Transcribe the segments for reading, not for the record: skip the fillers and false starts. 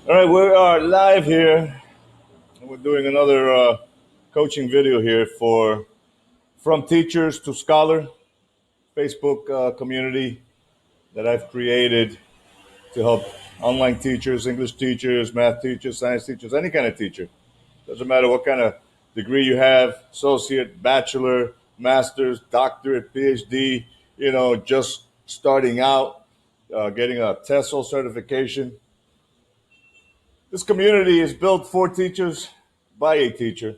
All right, we are live here, and we're doing another coaching video here for From Teachers to Scholar Facebook community that I've created to help online teachers, English teachers, math teachers, science teachers, any kind of teacher. Doesn't matter what kind of degree you have, associate, bachelor, master's, doctorate, PhD, just starting out, getting a TESOL certification. This community is built for teachers by a teacher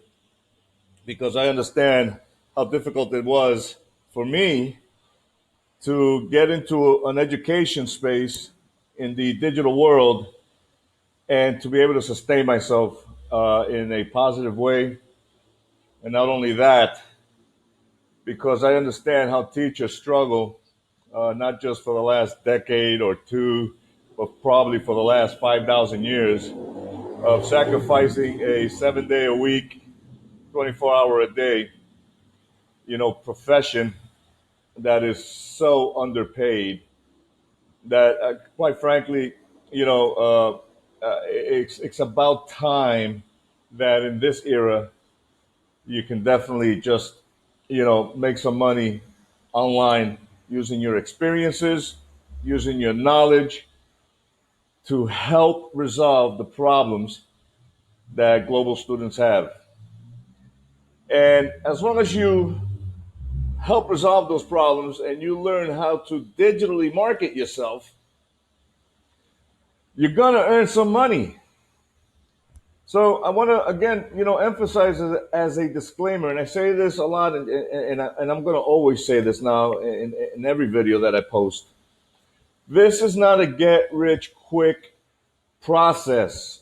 because I understand how difficult it was for me to get into an education space in the digital world and to be able to sustain myself in a positive way. And not only that, because I understand how teachers struggle, not just for the last decade or two, but probably for the last 5,000 years of sacrificing a 7 day a week, 24-hour a day, profession that is so underpaid that, quite frankly, it's about time that in this era you can definitely just, make some money online using your experiences, using your knowledge to help resolve the problems that global students have. And as long as you help resolve those problems and you learn how to digitally market yourself, you're going to earn some money. So I want to, again, emphasize as a disclaimer, and I say this a lot, and I'm going to always say this now in every video that I post. This is not a get-rich-quick process.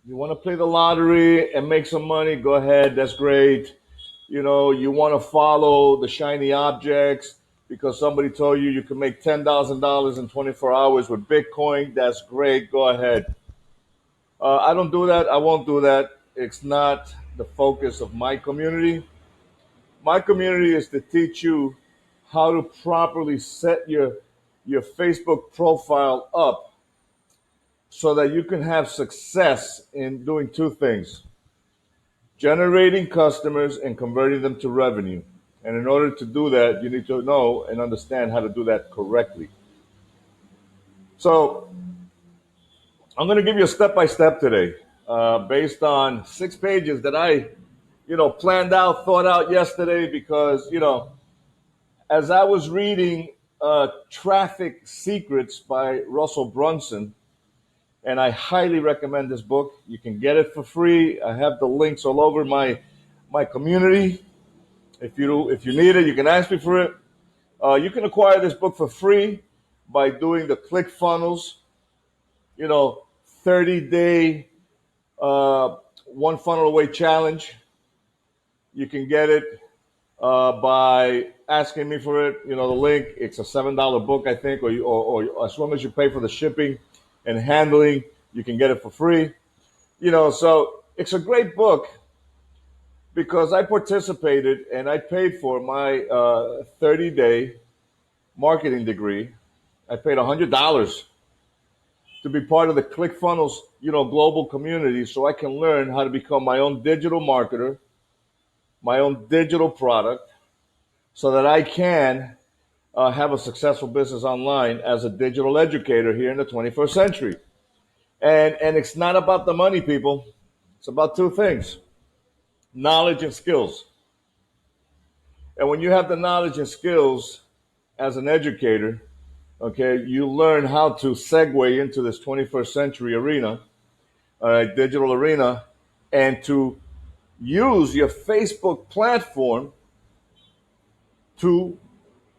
You want to play the lottery and make some money, go ahead, that's great. You want to follow the shiny objects because somebody told you you can make $10,000 in 24 hours with Bitcoin. That's great. Go ahead. I don't do that. I won't do that. It's not the focus of my community. My community is to teach you how to properly set your Facebook profile up so that you can have success in doing two things: generating customers and converting them to revenue. And in order to do that, you need to know and understand how to do that correctly. So I'm going to give you a step-by-step today based on 6 pages that I, planned out, thought out yesterday because, as I was reading Traffic Secrets by Russell Brunson, and I highly recommend this book. You can get it for free. I have the links all over my community. If you need it, you can ask me for it. You can acquire this book for free by doing the ClickFunnels, 30-day one funnel away challenge. You can get it by asking me for it. The link. It's a $7 book, I think, or as long as you pay for the shipping and handling, you can get it for free. So it's a great book because I participated and I paid for my 30-day marketing degree. I paid $100 to be part of the ClickFunnels, global community, so I can learn how to become my own digital marketer, my own digital product, so that I can have a successful business online as a digital educator here in the 21st century. And it's not about the money, people. It's about two things: knowledge and skills. And when you have the knowledge and skills as an educator, okay, you learn how to segue into this 21st century arena, all right, digital arena, and to use your Facebook platform to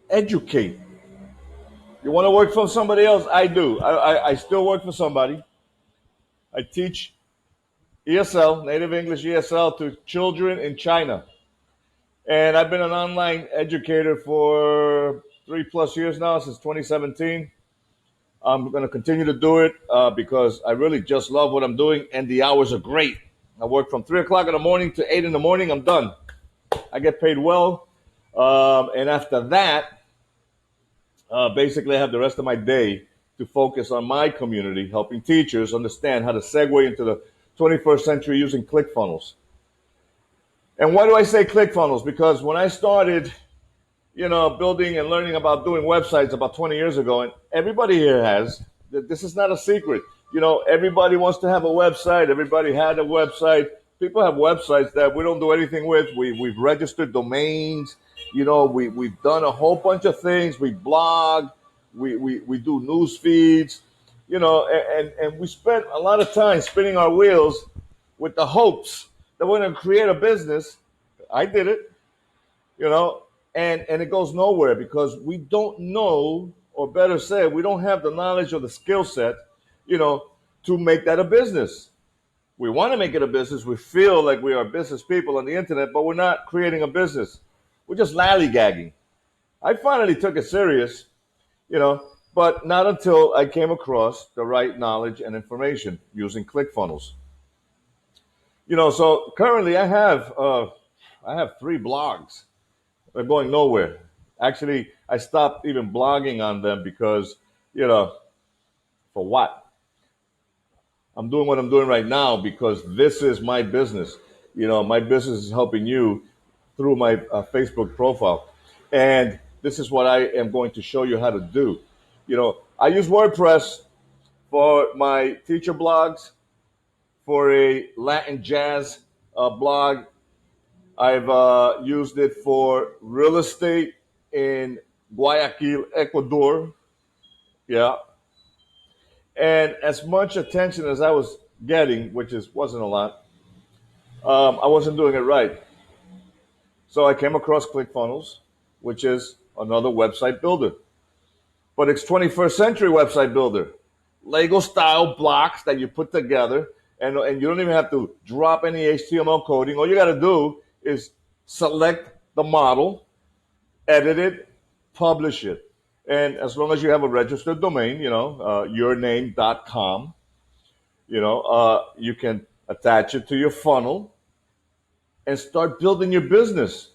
educate. You want to work for somebody else? I do. I still work for somebody. I teach ESL, native English ESL, to children in China. And I've been an online educator for 3+ years now, since 2017. I'm going to continue to do it because I really just love what I'm doing, and the hours are great. I work from 3 o'clock in the morning to 8 in the morning. I'm done. I get paid well. And after that, basically I have the rest of my day to focus on my community, helping teachers understand how to segue into the 21st century using ClickFunnels. And why do I say ClickFunnels? Because when I started, building and learning about doing websites about 20 years ago, and everybody here has, this is not a secret. Everybody wants to have a website. Everybody had a website. People have websites that we don't do anything with. We've registered domains. We've done a whole bunch of things. We blog. We do news feeds. And we spent a lot of time spinning our wheels with the hopes that we're going to create a business. I did it, and it goes nowhere because we don't know, or better said, we don't have the knowledge or the skill set, to make that a business. We want to make it a business. We feel like we are business people on the internet, but we're not creating a business. We're just lollygagging. I finally took it serious, but not until I came across the right knowledge and information using ClickFunnels. So currently I have 3 blogs. They're going nowhere. Actually, I stopped even blogging on them because, for what? I'm doing what I'm doing right now because this is my business. My business is helping you through my Facebook profile. And this is what I am going to show you how to do. I use WordPress for my teacher blogs, for a Latin jazz blog. I've used it for real estate in Guayaquil, Ecuador. Yeah. And as much attention as I was getting, which wasn't a lot, I wasn't doing it right. So I came across ClickFunnels, which is another website builder. But it's 21st century website builder. Lego style blocks that you put together, and you don't even have to drop any HTML coding. All you got to do is select the model, edit it, publish it. And as long as you have a registered domain, yourname.com, you can attach it to your funnel and start building your business.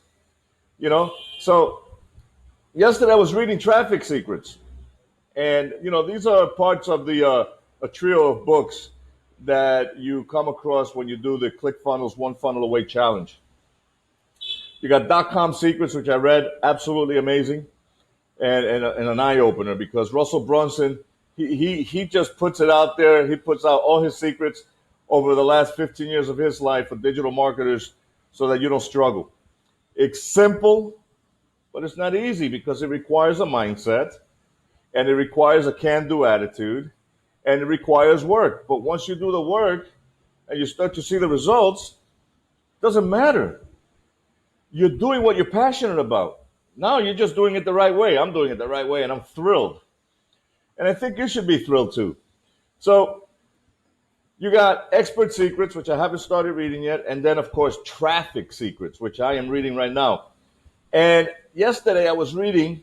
So yesterday I was reading Traffic Secrets, and these are parts of the a trio of books that you come across when you do the ClickFunnels One Funnel Away Challenge. You got .com Secrets, which I read, absolutely amazing, and an eye opener because Russell Brunson, he just puts it out there. He puts out all his secrets over the last 15 years of his life for digital marketers so that you don't struggle. It's simple, but it's not easy because it requires a mindset, and it requires a can-do attitude, and it requires work. But once you do the work and you start to see the results, it doesn't matter. You're doing what you're passionate about. Now you're just doing it the right way. I'm doing it the right way, and I'm thrilled. And I think you should be thrilled too. So you got Expert Secrets, which I haven't started reading yet, and then, of course, Traffic Secrets, which I am reading right now. And yesterday I was reading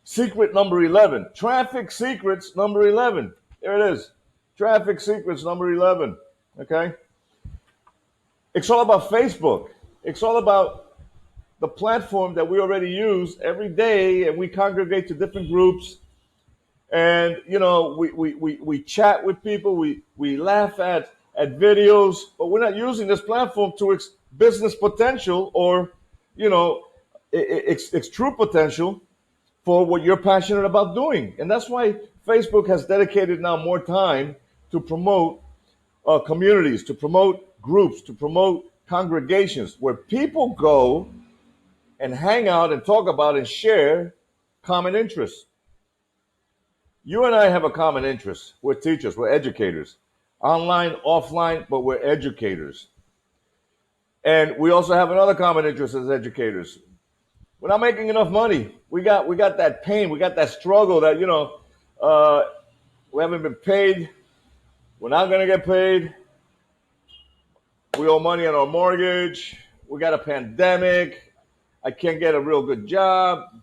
Secret number 11. Traffic Secrets number 11. There it is. Traffic Secrets number 11. Okay? It's all about Facebook. It's all about the platform that we already use every day, and we congregate to different groups. And, we chat with people. We laugh at videos, but we're not using this platform to its business potential or, its true potential for what you're passionate about doing. And that's why Facebook has dedicated now more time to promote communities, to promote groups, to promote congregations where people go and hang out and talk about and share common interests. You and I have a common interest. We're teachers, we're educators. Online, offline, but we're educators. And we also have another common interest as educators. We're not making enough money. We got that pain. We got that struggle that, we haven't been paid. We're not going to get paid. We owe money on our mortgage. We got a pandemic. I can't get a real good job.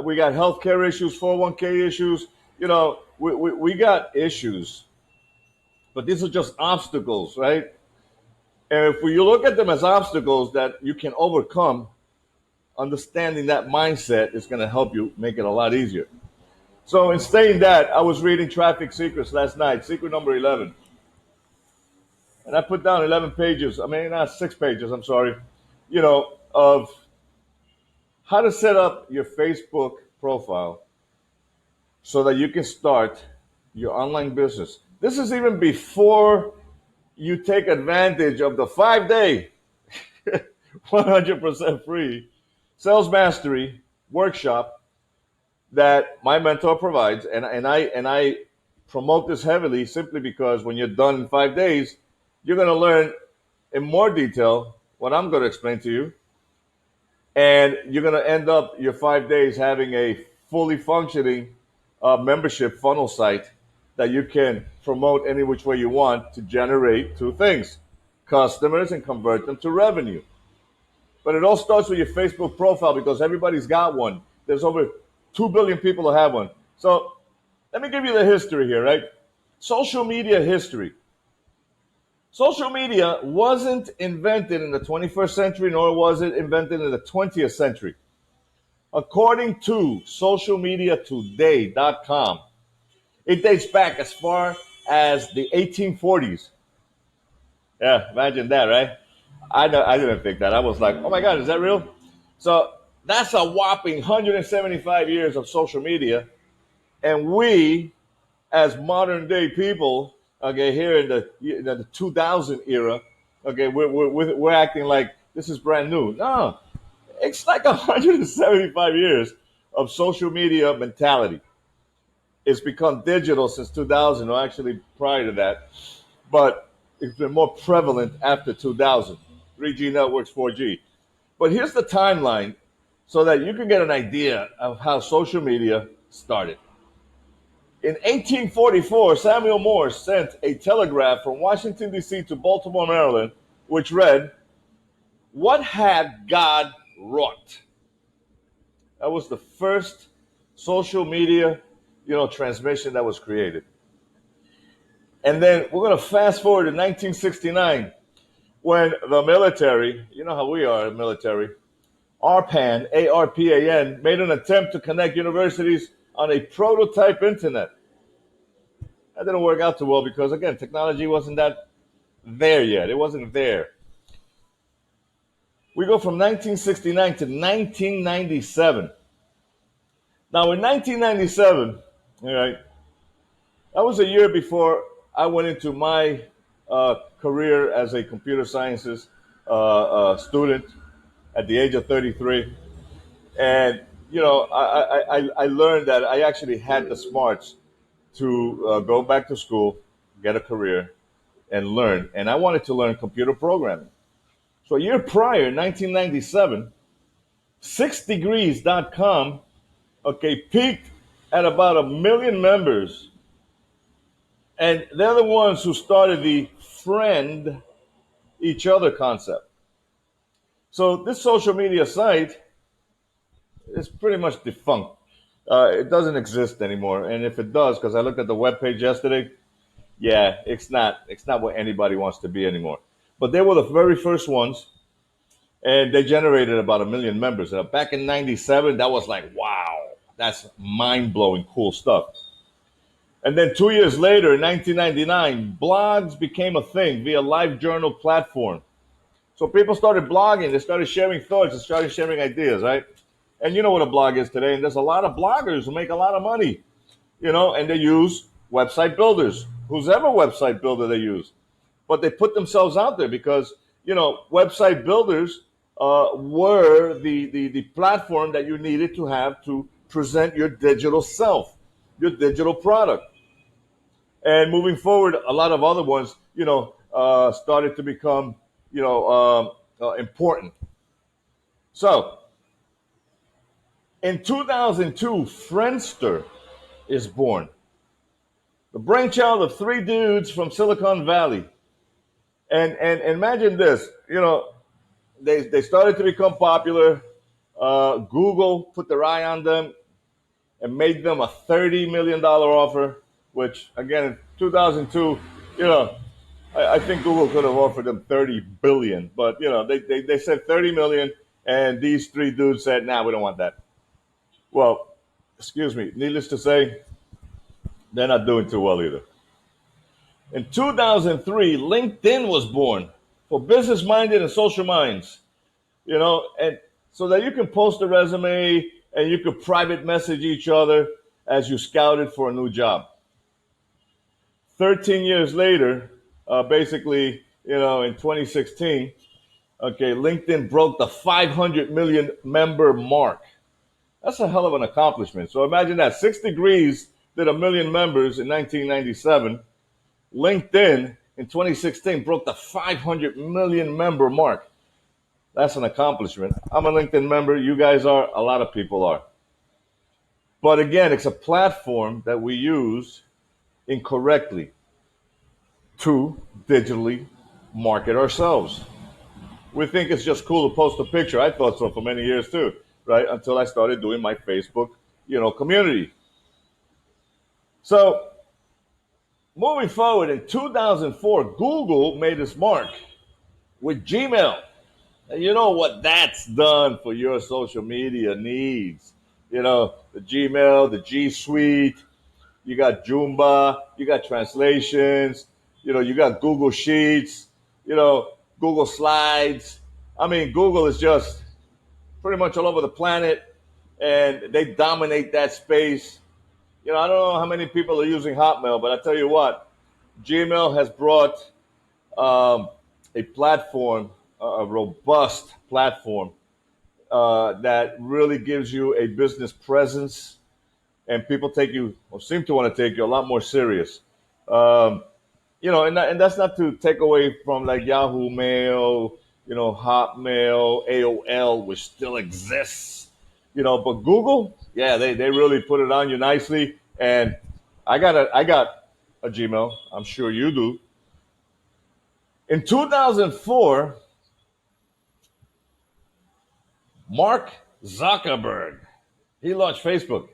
We got healthcare issues, 401k issues. We got issues. But these are just obstacles, right? And if you look at them as obstacles that you can overcome, understanding that mindset is going to help you make it a lot easier. So in saying that, I was reading Traffic Secrets last night, secret number 11. And I put down 11 pages, I mean, not 6 pages, I'm sorry, of how to set up your Facebook profile so that you can start your online business. This is even before you take advantage of the 5-day, 100% free sales mastery workshop that my mentor provides. And I promote this heavily simply because when you're done in 5 days, you're going to learn in more detail what I'm going to explain to you. And you're going to end up your 5 days having a fully functioning membership funnel site that you can promote any which way you want to generate two things: customers and convert them to revenue. But it all starts with your Facebook profile because everybody's got one. There's over 2 billion people who have one. So let me give you the history here, right? Social media history. Social media wasn't invented in the 21st century, nor was it invented in the 20th century. According to socialmediatoday.com, it dates back as far as the 1840s. Yeah, imagine that, right? I didn't think that. I was like, oh my God, is that real? So that's a whopping 175 years of social media. And we, as modern day people, okay, here in the 2000 era, okay, we're acting like this is brand new. No, it's like 175 years of social media mentality. It's become digital since 2000, or actually prior to that, but it's been more prevalent after 2000. 3G networks, 4G. But here's the timeline so that you can get an idea of how social media started. In 1844, Samuel Morse sent a telegraph from Washington, D.C. to Baltimore, Maryland, which read, "What had God wrought?" That was the first social media, transmission that was created. And then we're going to fast forward to 1969 when the military, you know how we are, military, ARPAN, ARPAN, made an attempt to connect universities on a prototype internet. That didn't work out too well because, again, technology wasn't that there yet. It wasn't there. We go from 1969 to 1997. Now, in 1997, all right, that was a year before I went into my career as a computer sciences student at the age of 33. And, I learned that I actually had the smarts to go back to school, get a career, and learn. And I wanted to learn computer programming. So a year prior, 1997, 6degrees.com, okay, peaked at about 1 million members. And they're the ones who started the friend each other concept. So this social media site is pretty much defunct. It doesn't exist anymore. And if it does, because I looked at the webpage yesterday, yeah, it's not what anybody wants to be anymore. But they were the very first ones, and they generated about 1 million members. Back in '97, that was like, wow, that's mind blowing, cool stuff. And then 2 years later, in 1999, blogs became a thing via live journal platform. So people started blogging, they started sharing thoughts, they started sharing ideas, right? And you know what a blog is today, and there's a lot of bloggers who make a lot of money, and they use website builders, whoever website builder they use. But they put themselves out there because, website builders were the platform that you needed to have to present your digital self, your digital product. And moving forward, a lot of other ones, started to become, important. So in 2002, Friendster is born, the brainchild of three dudes from Silicon Valley. And imagine this, they started to become popular. Google put their eye on them and made them a $30 million offer, which again in 2002, I think Google could have offered them 30 billion, but they said 30 million, and these three dudes said, "Nah, we don't want that." Well, excuse me, needless to say, they're not doing too well either. In 2003, LinkedIn was born for business minded and social minds, and so that you can post a resume and you could private message each other as you scouted for a new job. 13 years later, basically, in 2016, okay, LinkedIn broke the 500 million member mark. That's a hell of an accomplishment. So imagine that 6 Degrees did a million members in 1997. LinkedIn in 2016 broke the 500 million member mark. That's an accomplishment. I'm a LinkedIn member. You guys are. A lot of people are. But again, it's a platform that we use incorrectly to digitally market ourselves. We think it's just cool to post a picture. I thought so for many years too, right? Until I started doing my Facebook, community. So moving forward, in 2004, Google made its mark with Gmail. And you know what that's done for your social media needs. The Gmail, the G Suite, you got Joomba, you got translations, you got Google Sheets, Google Slides. I mean, Google is just pretty much all over the planet, and they dominate that space. I don't know how many people are using Hotmail, but I tell you what, Gmail has brought a platform, a robust platform that really gives you a business presence, and people take you, or seem to want to take you, a lot more serious. Um, and that's not to take away from like Yahoo Mail, Hotmail, AOL, which still exists, but Google, yeah, they really put it on you nicely. And I got a Gmail. I'm sure you do. In 2004, Mark Zuckerberg, he launched Facebook.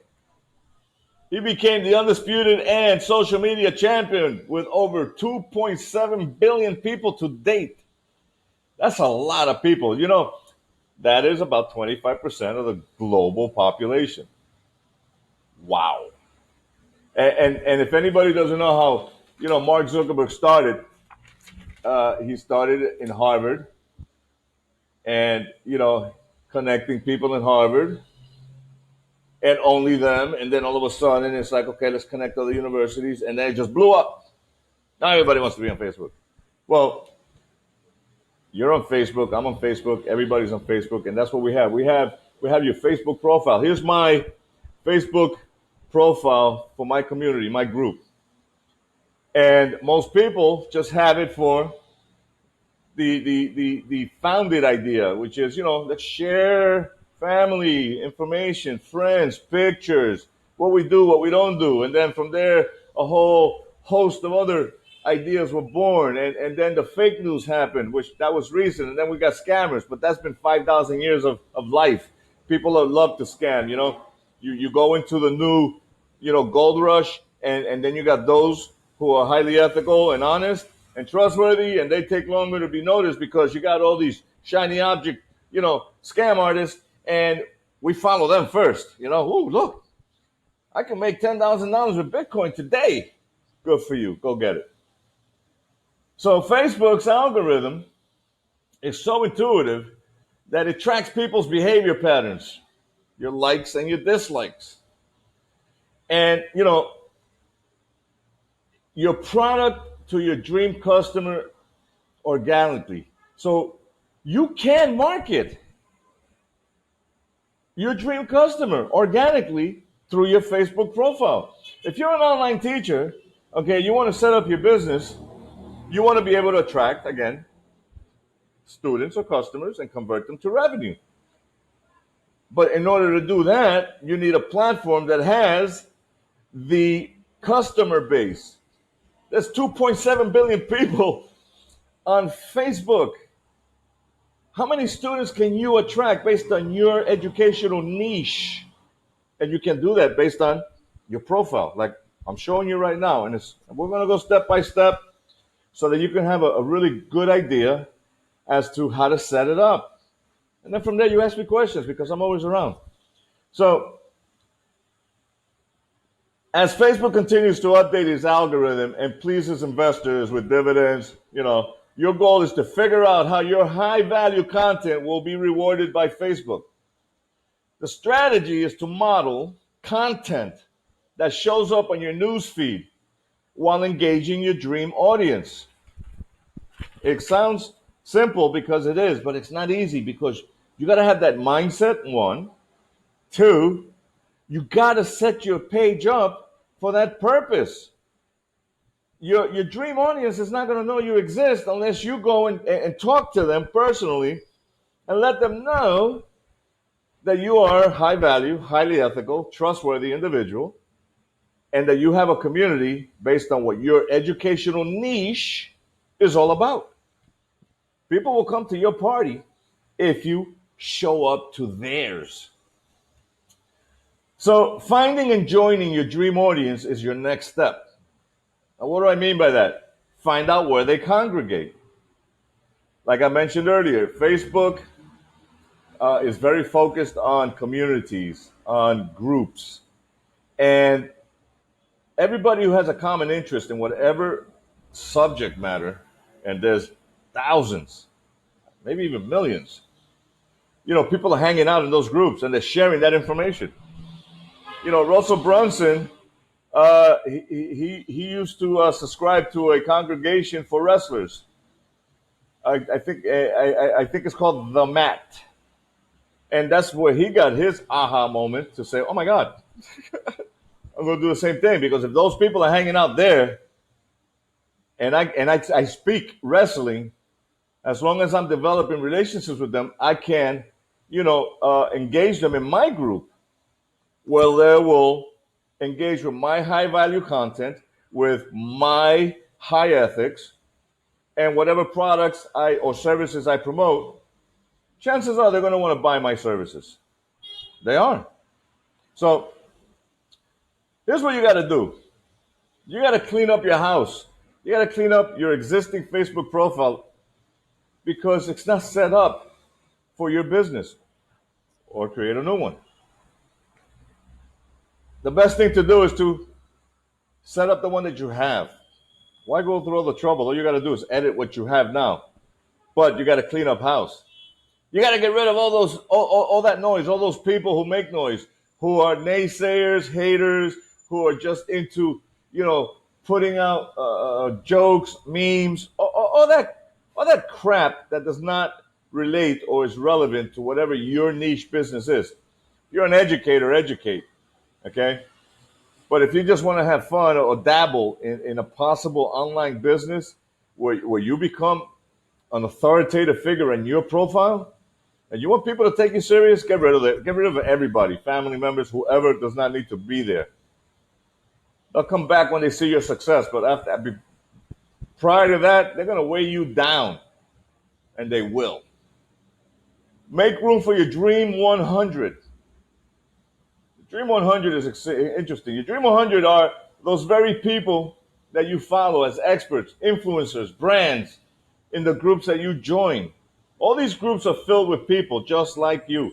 He became the undisputed and social media champion with over 2.7 billion people to date. That's a lot of people. That is about 25% of the global population. Wow. And if anybody doesn't know how, Mark Zuckerberg started, he started in Harvard and, connecting people in Harvard and only them. And then all of a sudden it's like, okay, let's connect other universities. And then it just blew up. Now everybody wants to be on Facebook. Well, you're on Facebook. I'm on Facebook. Everybody's on Facebook. And that's what we have. We have your Facebook profile. Here's my Facebook profile for my community, my group. And most people just have it for the founded idea, which is, let's share family information, friends, pictures, what we do, what we don't do. And then from there, a whole host of other ideas were born. And then the fake news happened, which that was recent. And then we got scammers, but that's been 5,000 years of life. People love to scam, You go into the new, gold rush, and then you got those who are highly ethical and honest and trustworthy, and they take longer to be noticed because you got all these shiny object, scam artists, and we follow them first. Ooh, look, I can make $10,000 with Bitcoin today. Good for you. Go get it. So Facebook's algorithm is so intuitive that it tracks people's behavior patterns, your likes and your dislikes. And, your product to your dream customer organically. So you can market your dream customer organically through your Facebook profile. If you're an online teacher, okay, you want to set up your business, you want to be able to attract, again, students or customers and convert them to revenue. But in order to do that, you need a platform that has the customer base. There's 2.7 billion people on Facebook. How many students can you attract based on your educational niche? And you can do that based on your profile, like I'm showing you right now. And we're going to go step by step so that you can have a really good idea as to how to set it up. And then from there, you ask me questions because I'm always around. So As Facebook continues to update its algorithm and pleases investors with dividends, your goal is to figure out how your high value content will be rewarded by Facebook. The strategy is to model content that shows up on your news feed while engaging your dream audience. It sounds simple because it is, but it's not easy because you got to have that mindset, one. Two, you got to set your page up for that purpose. Your dream audience is not going to know you exist unless you go and talk to them personally and let them know that you are a high value, highly ethical, trustworthy individual, and that you have a community based on what your educational niche is all about. People will come to your party if you show up to theirs. So finding and joining your dream audience is your next step. Now, what do I mean by that? Find out where they congregate. Like I mentioned earlier, Facebook is very focused on communities, on groups, and everybody who has a common interest in whatever subject matter, and there's thousands, maybe even millions. People are hanging out in those groups and they're sharing that information. Russell Brunson, he used to subscribe to a congregation for wrestlers. I think it's called The Mat, and that's where he got his aha moment to say, "Oh my God, I'm going to do the same thing." Because if those people are hanging out there, and I speak wrestling, as long as I'm developing relationships with them, I can, engage them in my group where they will engage with my high value content, with my high ethics, and whatever products or services I promote. Chances are they're going to want to buy my services. They are. So here's what you got to do. You got to clean up your house. You got to clean up your existing Facebook profile because it's not set up for your business, or create a new one. The best thing to do is to set up the one that you have. Why go through all the trouble? All you got to do is edit what you have now. But you got to clean up house. You got to get rid of all that noise, all those people who make noise, who are naysayers, haters, who are just into, putting out jokes, memes, all that crap that does not relate or is relevant to whatever your niche business is. If you're an educator, educate, okay? But if you just want to have fun or dabble in a possible online business where you become an authoritative figure in your profile, and you want people to take you serious, get rid of it. Get rid of everybody, family members, whoever does not need to be there. They'll come back when they see your success, but prior to that, they're going to weigh you down, and they will. Make room for your Dream 100. Dream 100 is interesting. Your Dream 100 are those very people that you follow as experts, influencers, brands in the groups that you join. All these groups are filled with people just like you.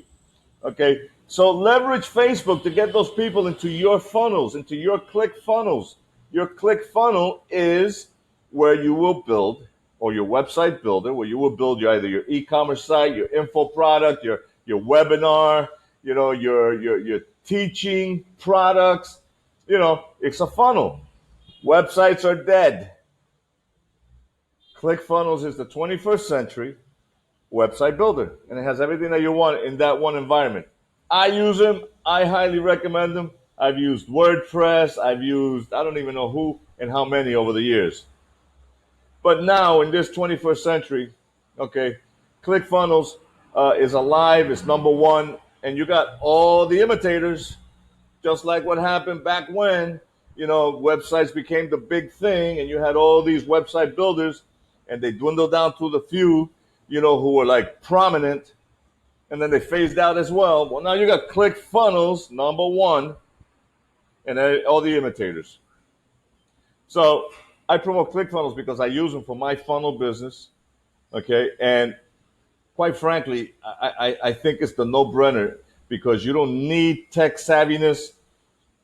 Okay, so leverage Facebook to get those people into your funnels, into your ClickFunnels. Your ClickFunnel is where you will build, or your website builder, where you will build either your e-commerce site, your info product, your webinar, your teaching products. It's a funnel. Websites are dead. ClickFunnels is the 21st century website builder, and it has everything that you want in that one environment. I use them. I highly recommend them. I've used WordPress. I've used, I don't even know who and how many over the years. But now in this 21st century, okay, ClickFunnels is alive. It's number one. And you got all the imitators, just like what happened back when, websites became the big thing and you had all these website builders and they dwindled down to the few, who were like prominent, and then they phased out as well. Well, now you got ClickFunnels, number one, and all the imitators. So I promote ClickFunnels because I use them for my funnel business, okay? And quite frankly, I think it's the no-brainer because you don't need tech savviness.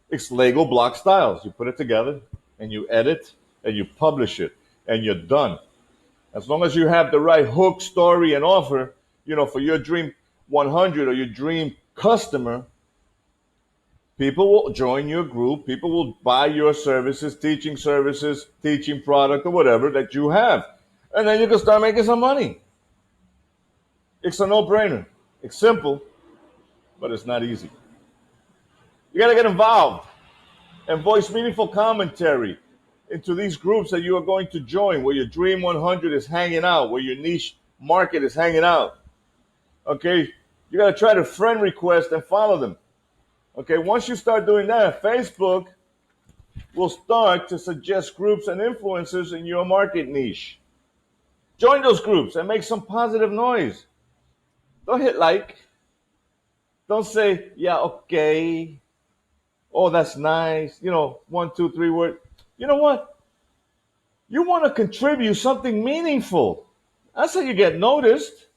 It's Lego block styles. You put it together and you edit and you publish it and you're done. As long as you have the right hook, story, and offer, for your dream 100 or your dream customer, people will join your group. People will buy your services, teaching product, or whatever that you have. And then you can start making some money. It's a no brainer. It's simple, but it's not easy. You got to get involved and voice meaningful commentary into these groups that you are going to join, where your Dream 100 is hanging out, where your niche market is hanging out. Okay? You got to try to friend request and follow them. Okay? Once you start doing that, Facebook will start to suggest groups and influencers in your market niche. Join those groups and make some positive noise. Don't hit like. Don't say, yeah, okay. Oh, that's nice. 1, 2, 3 words. You know what? You want to contribute something meaningful. That's how you get noticed.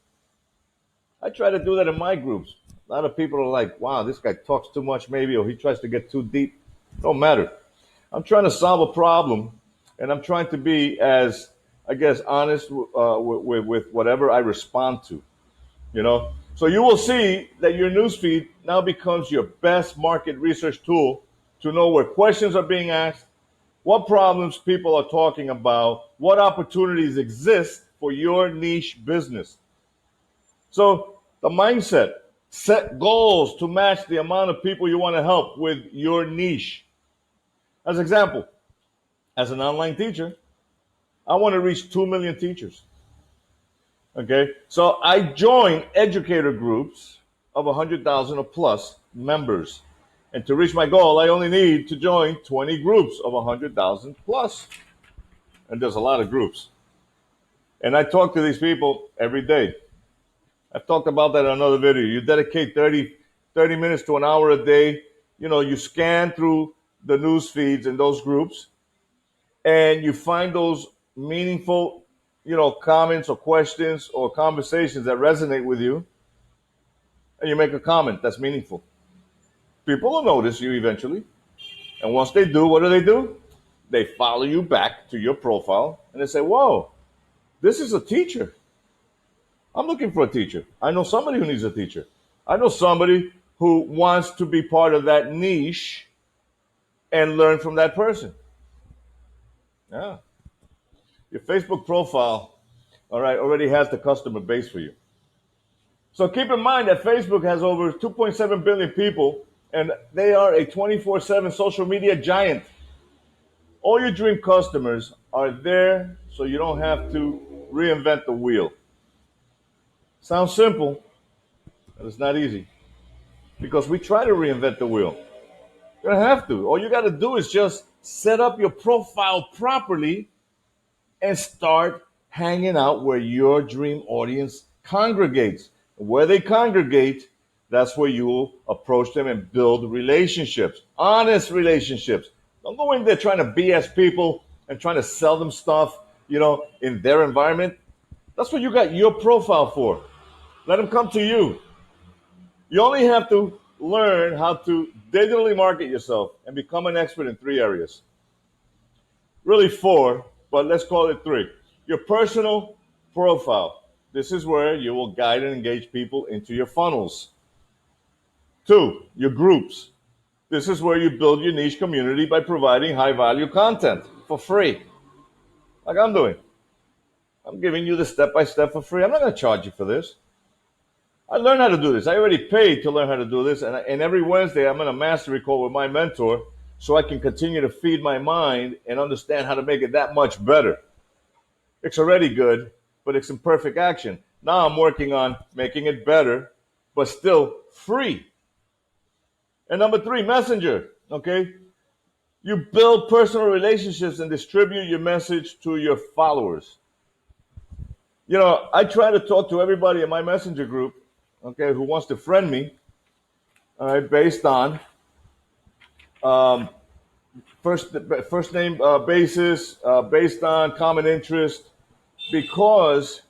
I try to do that in my groups. A lot of people are like, wow, this guy talks too much, maybe, or he tries to get too deep. Don't matter. I'm trying to solve a problem, and I'm trying to be as, I guess, honest with whatever I respond to. So you will see that your newsfeed now becomes your best market research tool to know where questions are being asked, what problems people are talking about, what opportunities exist for your niche business. So the mindset, set goals to match the amount of people you want to help with your niche. As an example, as an online teacher, I want to reach 2 million teachers. Okay, so I join educator groups of 100,000 or plus members. And to reach my goal, I only need to join 20 groups of 100,000 plus. And there's a lot of groups. And I talk to these people every day. I've talked about that in another video. You dedicate 30 minutes to an hour a day. You scan through the news feeds in those groups and you find those meaningful, comments or questions or conversations that resonate with you. And you make a comment that's meaningful. People will notice you eventually. And once they do, what do? They follow you back to your profile and they say, whoa, this is a teacher. I'm looking for a teacher. I know somebody who needs a teacher. I know somebody who wants to be part of that niche and learn from that person. Yeah. Your Facebook profile, all right, already has the customer base for you. So keep in mind that Facebook has over 2.7 billion people and they are a 24/7 social media giant. All your dream customers are there so you don't have to reinvent the wheel. Sounds simple, but it's not easy because we try to reinvent the wheel. You don't have to. All you got to do is just set up your profile properly and start hanging out where your dream audience congregates. Where they congregate, that's where you will approach them and build relationships, honest relationships. Don't go in there trying to BS people and trying to sell them stuff, in their environment. That's what you got your profile for. Let them come to you. You only have to learn how to digitally market yourself and become an expert in 3 areas. Really 4, but let's call it 3. Your personal profile. This is where you will guide and engage people into your funnels. 2, your groups. This is where you build your niche community by providing high value content for free. Like I'm doing. I'm giving you the step by step for free. I'm not going to charge you for this. I learned how to do this. I already paid to learn how to do this. And every Wednesday, I'm in a mastery call with my mentor so I can continue to feed my mind and understand how to make it that much better. It's already good, but it's in perfect action. Now I'm working on making it better, but still free. And number 3, Messenger. Okay? You build personal relationships and distribute your message to your followers. I try to talk to everybody in my Messenger group, okay, who wants to friend me, all right, based on first name basis, based on common interest, because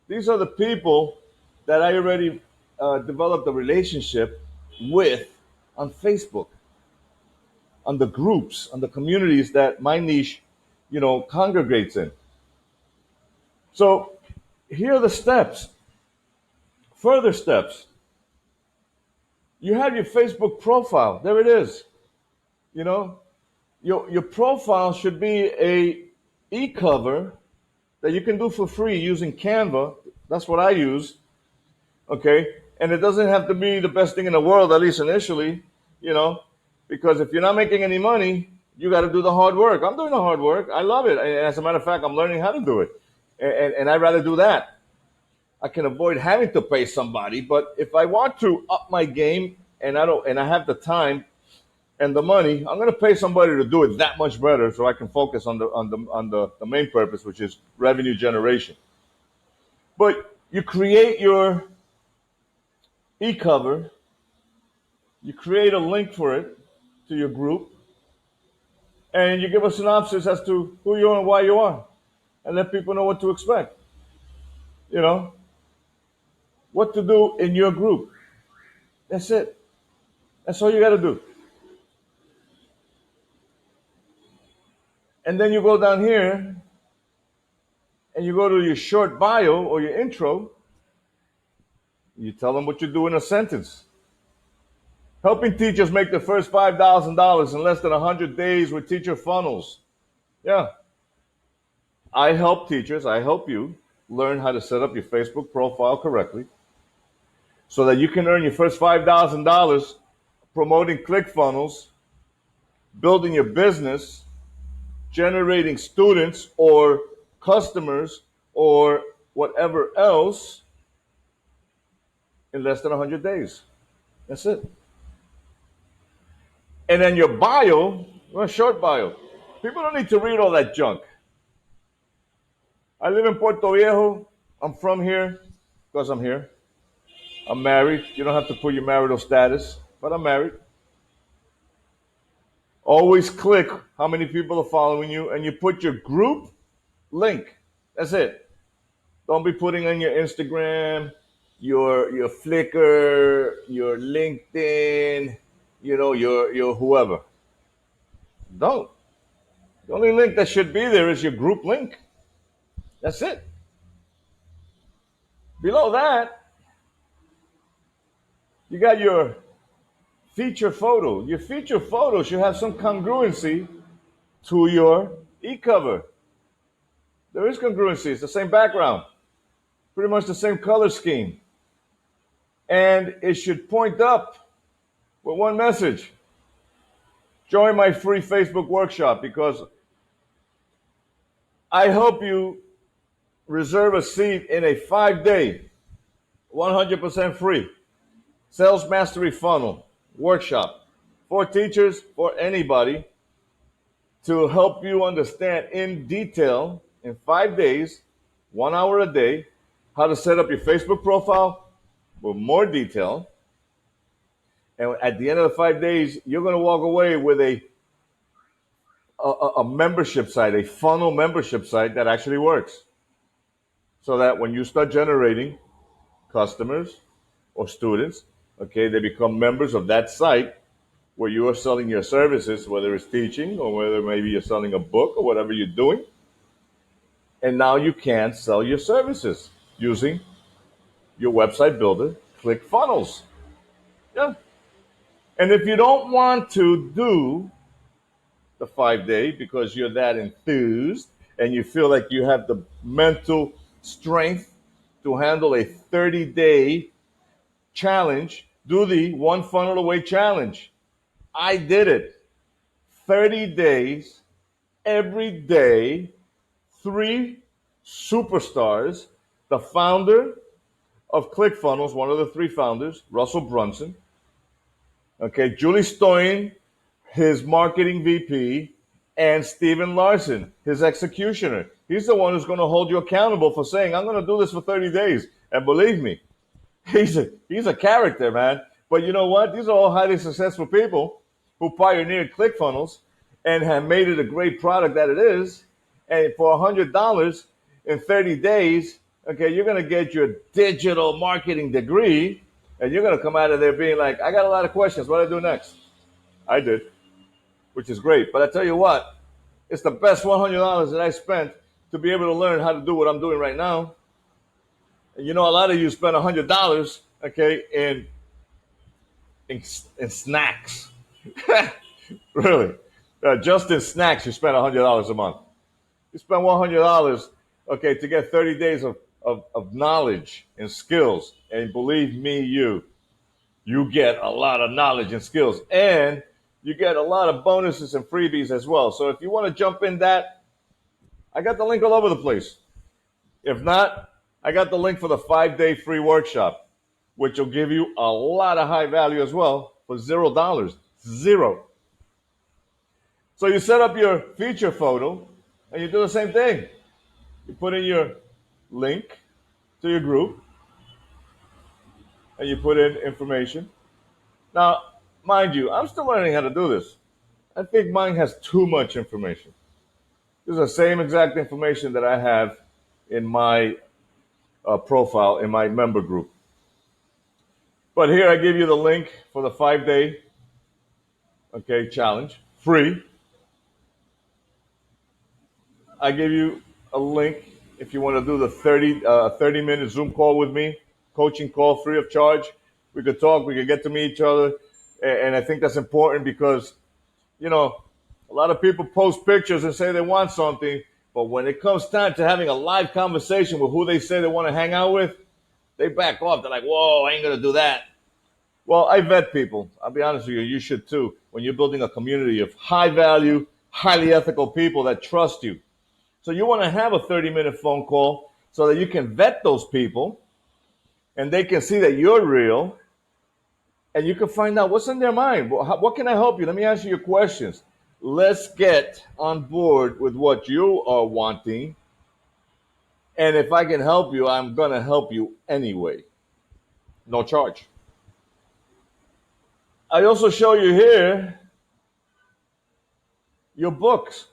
these are the people that I already developed a relationship with on Facebook. on the groups, on the communities that my niche, congregates in. So here are the steps, further steps. You have your Facebook profile. There it is. You know, your profile should be a e-cover that you can do for free using Canva. That's what I use. Okay. And it doesn't have to be the best thing in the world, at least initially, you know, because if you're not making any money, you got to do the hard work. I'm doing the hard work. I love it. And as a matter of fact, I'm learning how to do it. And I'd rather do that. I can avoid having to pay somebody. But if I want to up my game and I have the time and the money, I'm going to pay somebody to do it that much better so I can focus on the main purpose, which is revenue generation. But you create your e-cover, you create a link for it to your group, and you give a synopsis as to who you are and why you are, and let people know what to expect. You know, what to do in your group. That's it. That's all you got to do. And then you go down here and you go to your short bio or your intro. You tell them what you do in a sentence. Helping teachers make their first $5,000 in less than 100 days with teacher funnels. Yeah. I help teachers, I help you learn how to set up your Facebook profile correctly so that you can earn your first $5,000 promoting ClickFunnels, building your business, generating students or customers or whatever else in less than 100 days. That's it. And then your bio, well, short bio. People don't need to read all that junk. I live in Puerto Viejo. I'm from here because I'm here. I'm married. You don't have to put your marital status, but I'm married. Always click how many people are following you, and you put your group link. That's it. Don't be putting on your Instagram, your Flickr, your LinkedIn, your whoever. Don't. The only link that should be there is your group link. That's it. Below that, you got your feature photo. Your feature photo should have some congruency to your e-cover. There is congruency. It's the same background, pretty much the same color scheme. And it should point up with one message. Join my free Facebook workshop because I help you reserve a seat in a 5-day, 100% free Sales Mastery Funnel workshop for teachers, for anybody, to help you understand in detail in 5 days, 1 hour a day, how to set up your Facebook profile with more detail. And at the end of the 5 days, you're going to walk away with a membership site, a funnel membership site that actually works. So that when you start generating customers or students, okay, they become members of that site where you are selling your services, whether it's teaching or whether maybe you're selling a book or whatever you're doing. And now you can sell your services using your website builder, ClickFunnels. Yeah. And if you don't want to do the 5-day because you're that enthused and you feel like you have the mental strength to handle a 30-day challenge, do the One Funnel Away challenge. I did it. 30 days, every day, 3 superstars. The founder of ClickFunnels, one of the 3 founders, Russell Brunson. Okay, Julie Stoyan, his marketing VP, and Steven Larson, his executioner. He's the one who's going to hold you accountable for saying, I'm going to do this for 30 days. And believe me, he's a character, man. But you know what? These are all highly successful people who pioneered ClickFunnels and have made it a great product that it is. And for $100 in 30 days, okay, you're going to get your digital marketing degree, and you're going to come out of there being like, I got a lot of questions. What do I do next? I did. which is great. But I tell you what, it's the best $100 that I spent to be able to learn how to do what I'm doing right now. And you know, a lot of you spend $100, okay, in snacks. Really, just in snacks, you spend $100 a month. You spend $100, okay, to get 30 days of knowledge and skills. And believe me, you get a lot of knowledge and skills, and you get a lot of bonuses and freebies as well. So if you want to jump in that, I got the link all over the place. If not, I got the link for the 5-day free workshop, which will give you a lot of high value as well for $0. Zero. So you set up your feature photo and you do the same thing. You put in your link to your group and you put in information. Now, mind you, I'm still learning how to do this. I think mine has too much information. This is the same exact information that I have in my profile in my member group. But here I give you the link for the 5-day challenge, free. I give you a link if you want to do the 30-minute Zoom call with me, coaching call free of charge. We could talk, we could get to meet each other. And I think that's important because, you know, a lot of people post pictures and say they want something, but when it comes time to having a live conversation with who they say they want to hang out with, they back off. They're like, whoa, I ain't going to do that. Well, I vet people. I'll be honest with you, you should too. When you're building a community of high value, highly ethical people that trust you. So you want to have a 30-minute phone call so that you can vet those people and they can see that you're real and you can find out what's in their mind. What can I help you? Let me answer your questions. Let's get on board with what you are wanting. And if I can help you, I'm going to help you anyway. No charge. I also show you here your books.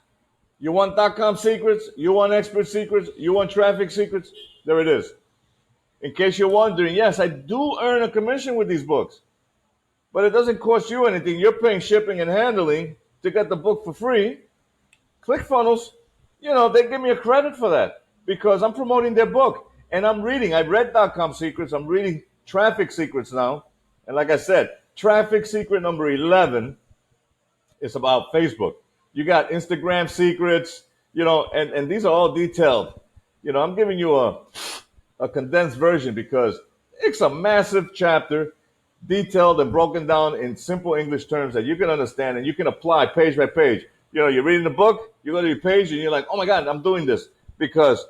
You want .com secrets? You want expert secrets? You want traffic secrets? There it is. In case you're wondering, yes, I do earn a commission with these books, but it doesn't cost you anything. You're paying shipping and handling to get the book for free. ClickFunnels, you know, they give me a credit for that because I'm promoting their book and I'm reading. I read .com secrets. I'm reading traffic secrets now. And like I said, traffic secret number 11 is about Facebook. You got Instagram secrets, you know, and these are all detailed. You know, I'm giving you a condensed version because it's a massive chapter, detailed and broken down in simple English terms that you can understand and you can apply page by page. You know, you're reading the book, you go to your page and you're like, oh my God, I'm doing this because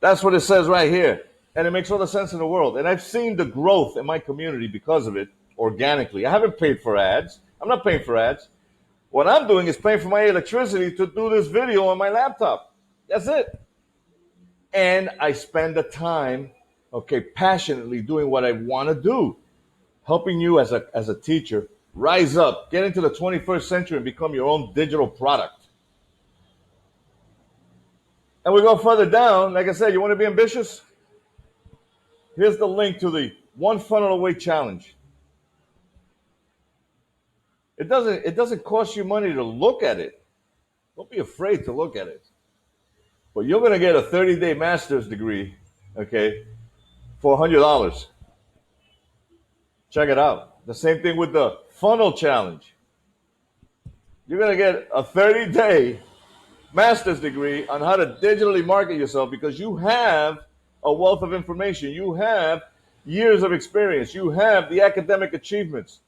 that's what it says right here. And it makes all the sense in the world. And I've seen the growth in my community because of it organically. I haven't paid for ads. I'm not paying for ads. What I'm doing is paying for my electricity to do this video on my laptop. That's it. And I spend the time, passionately doing what I want to do, helping you as a teacher rise up, get into the 21st century and become your own digital product. And we go further down. Like I said, you want to be ambitious? Here's the link to the One Funnel Away Challenge. It doesn't cost you money to look at it. Don't be afraid to look at it. But you're going to get a 30-day master's degree, for $100. Check it out. The same thing with the funnel challenge. You're going to get a 30-day master's degree on how to digitally market yourself because you have a wealth of information. You have years of experience. You have the academic achievements.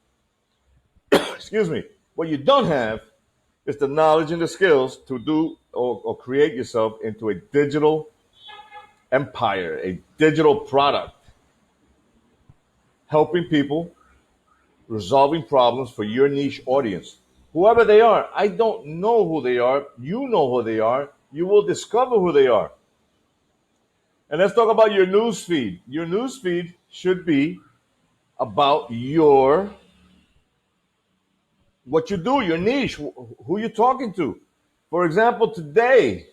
Excuse me. What you don't have is the knowledge and the skills to do or create yourself into a digital empire, a digital product, helping people, resolving problems for your niche audience. Whoever they are, I don't know who they are. You know who they are. You will discover who they are. And let's talk about your news feed. Your news feed should be about what you do, your niche, who you're talking to. For example, today,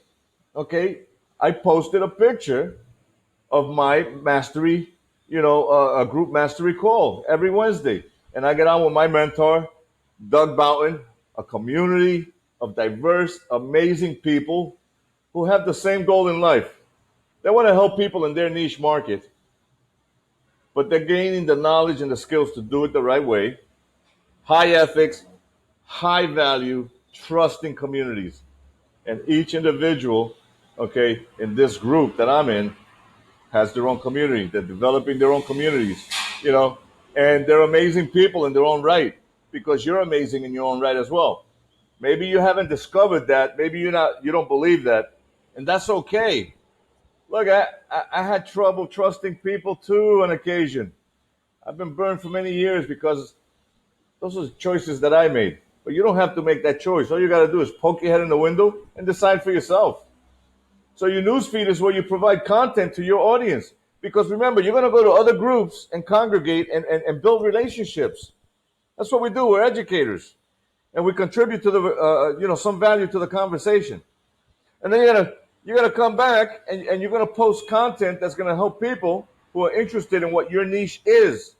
I posted a picture of my mastery, a group mastery call every Wednesday. And I get on with my mentor, Doug Boughton, a community of diverse, amazing people who have the same goal in life. They want to help people in their niche market, but they're gaining the knowledge and the skills to do it the right way. High ethics, high value, trusting communities. And each individual, okay, in this group that I'm in has their own community. They're developing their own communities, you know, and they're amazing people in their own right because you're amazing in your own right as well. Maybe you haven't discovered that. Maybe you don't believe that, and that's okay. Look, I had trouble trusting people too on occasion. I've been burned for many years because those are choices that I made. But you don't have to make that choice. All you got to do is poke your head in the window and decide for yourself. So your newsfeed is where you provide content to your audience. Because remember, you're going to go to other groups and congregate and build relationships. That's what we do. We're educators. And we contribute to the, some value to the conversation. And then you gotta come back and you're gonna post content that's gonna help people who are interested in what your niche is.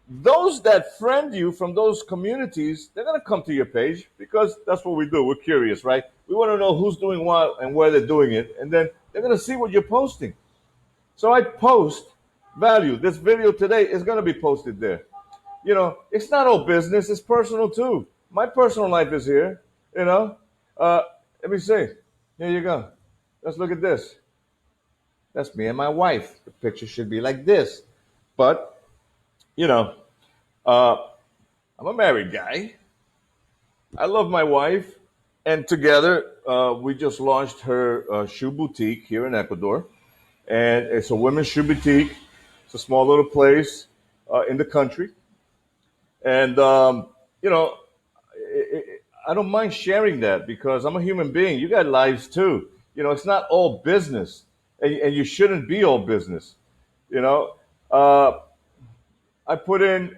Those that friend you from those communities, they're gonna come to your page because that's what we do. We're curious, right? We want to know who's doing what and where they're doing it, and then they're gonna see what you're posting. So I post value. This video today is gonna be posted there. It's not all business; it's personal too. My personal life is here. You know, let me see. Here you go. Let's look at this. That's me and my wife. The picture should be like this. But, you know, uh, I'm a married guy. I love my wife. And together, we just launched her shoe boutique here in Ecuador. And it's a women's shoe boutique. It's a small little place in the country. And, you know, I don't mind sharing that because I'm a human being. You got lives too. It's not all business, and you shouldn't be all business. You know, uh, I put in,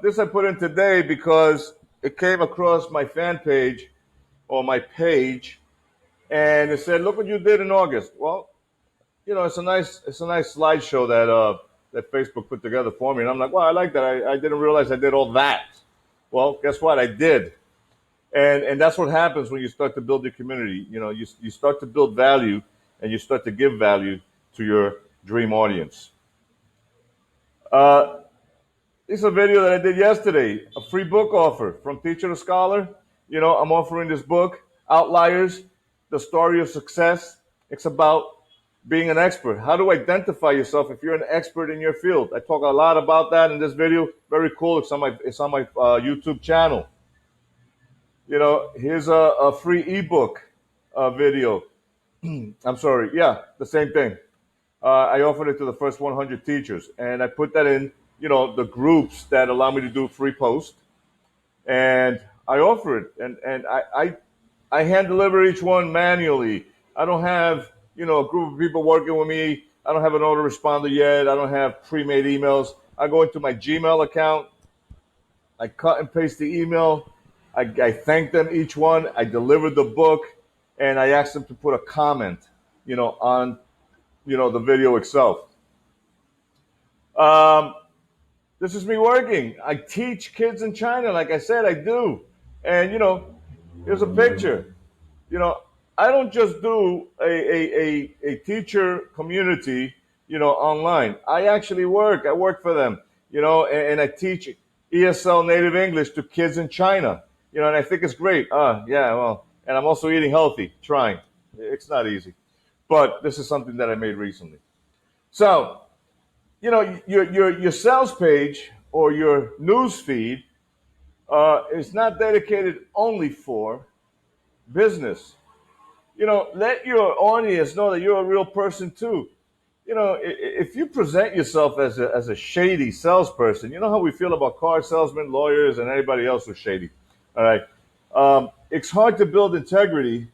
this I put in today because it came across my fan page or my page, and it said, "Look what you did in August." Well, it's a nice slideshow that Facebook put together for me, and I'm like, "Well, I like that. I didn't realize I did all that." Well, guess what? I did. And that's what happens when you start to build your community. You start to build value and you start to give value to your dream audience. Uh, this is a video that I did yesterday, a free book offer from Teacher to Scholar. I'm offering this book, Outliers, The Story of Success. It's about being an expert. How to identify yourself if you're an expert in your field. I talk a lot about that in this video. Very cool. It's on my YouTube channel. Here's a free ebook video. I'm sorry. Yeah, the same thing. I offered it to the first 100 teachers, and I put that in, the groups that allow me to do free posts, and I offer it, and I hand deliver each one manually. I don't have, a group of people working with me. I don't have an autoresponder yet. I don't have pre-made emails. I go into my Gmail account. I cut and paste the email. I thank them each one. I delivered the book, and I asked them to put a comment, on, the video itself. Um, this is me working. I teach kids in China, like I said, I do. And here's a picture. You know, I don't just do a teacher community, online. I actually work. I work for them, and I teach ESL native English to kids in China, and I think it's great. Yeah, well, and I'm also eating healthy, trying. It's not easy, but this is something that I made recently. So, your sales page or your news feed is not dedicated only for business. Let your audience know that you're a real person too. If you present yourself as a shady salesperson, you know how we feel about car salesmen, lawyers, and anybody else who's shady. All right. It's hard to build integrity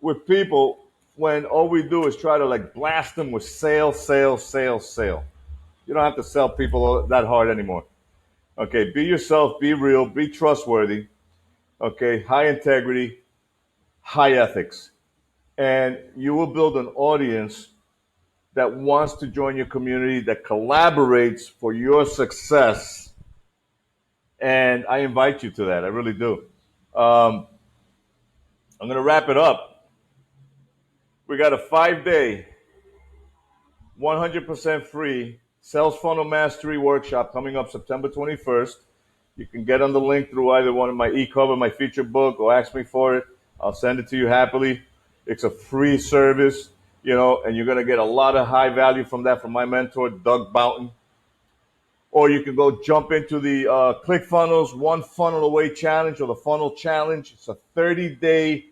with people when all we do is try to like blast them with sale, sale, sale, sale. You don't have to sell people that hard anymore. Okay. Be yourself, be real, be trustworthy. Okay. High integrity, high ethics. And you will build an audience that wants to join your community, that collaborates for your success. And I invite you to that. I really do. Um, I'm going to wrap it up. We got a 5-day, 100% free Sales Funnel Mastery Workshop coming up September 21st. You can get on the link through either one of my e-cover, my feature book, or ask me for it. I'll send it to you happily. It's a free service, and you're going to get a lot of high value from that from my mentor, Doug Boughton. Or you can go jump into the ClickFunnels One Funnel Away Challenge or the Funnel Challenge. It's a 30-day,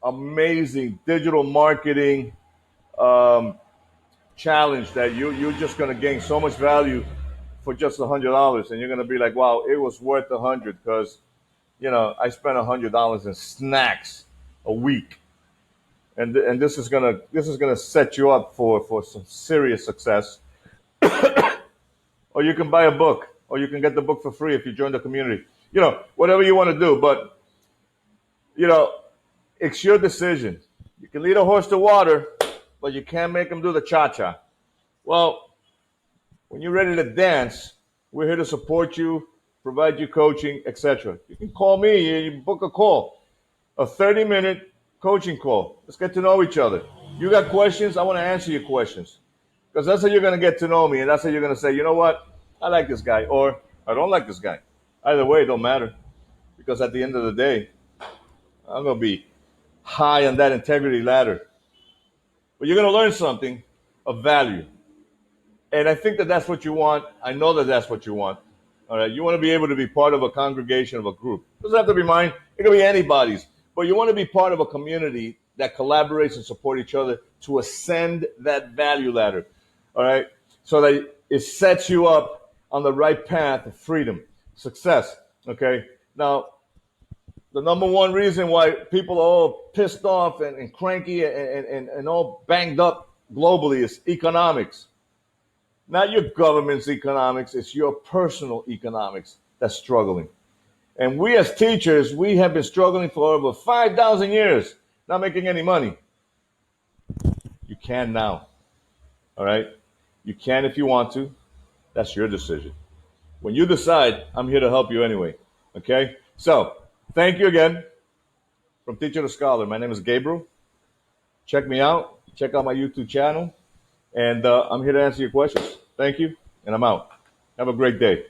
amazing digital marketing challenge that you're just going to gain so much value for just $100, and you're going to be like, wow, it was worth $100 because I spent $100 in snacks a week, and this is gonna set you up for some serious success. Or you can buy a book, or you can get the book for free if you join the community. Whatever you want to do, but you know, it's your decision. You can lead a horse to water, but you can't make him do the cha-cha. Well, when you're ready to dance, we're here to support you, provide you coaching, etc. You can call me and you book a call, a 30-minute coaching call. Let's get to know each other. You got questions? I want to answer your questions because that's how you're going to get to know me, and that's how you're going to say, you know what, I like this guy, or I don't like this guy. Either way, it don't matter because at the end of the day, I'm going to be high on that integrity ladder. But you're going to learn something of value. And I think that that's what you want. I know that that's what you want. All right. You want to be able to be part of a congregation, of a group. It doesn't have to be mine. It can be anybody's. But you want to be part of a community that collaborates and support each other to ascend that value ladder. All right. So that it sets you up on the right path of freedom, success. Okay. Now, the number one reason why people are all pissed off and cranky and all banged up globally is economics. Not your government's economics, it's your personal economics that's struggling. And we as teachers, we have been struggling for over 5,000 years, not making any money. You can now, all right? You can if you want to. That's your decision. When you decide, I'm here to help you anyway, okay? So, thank you again from Teacher to Scholar. My name is Gabriel. Check me out. Check out my YouTube channel. And I'm here to answer your questions. Thank you, and I'm out. Have a great day.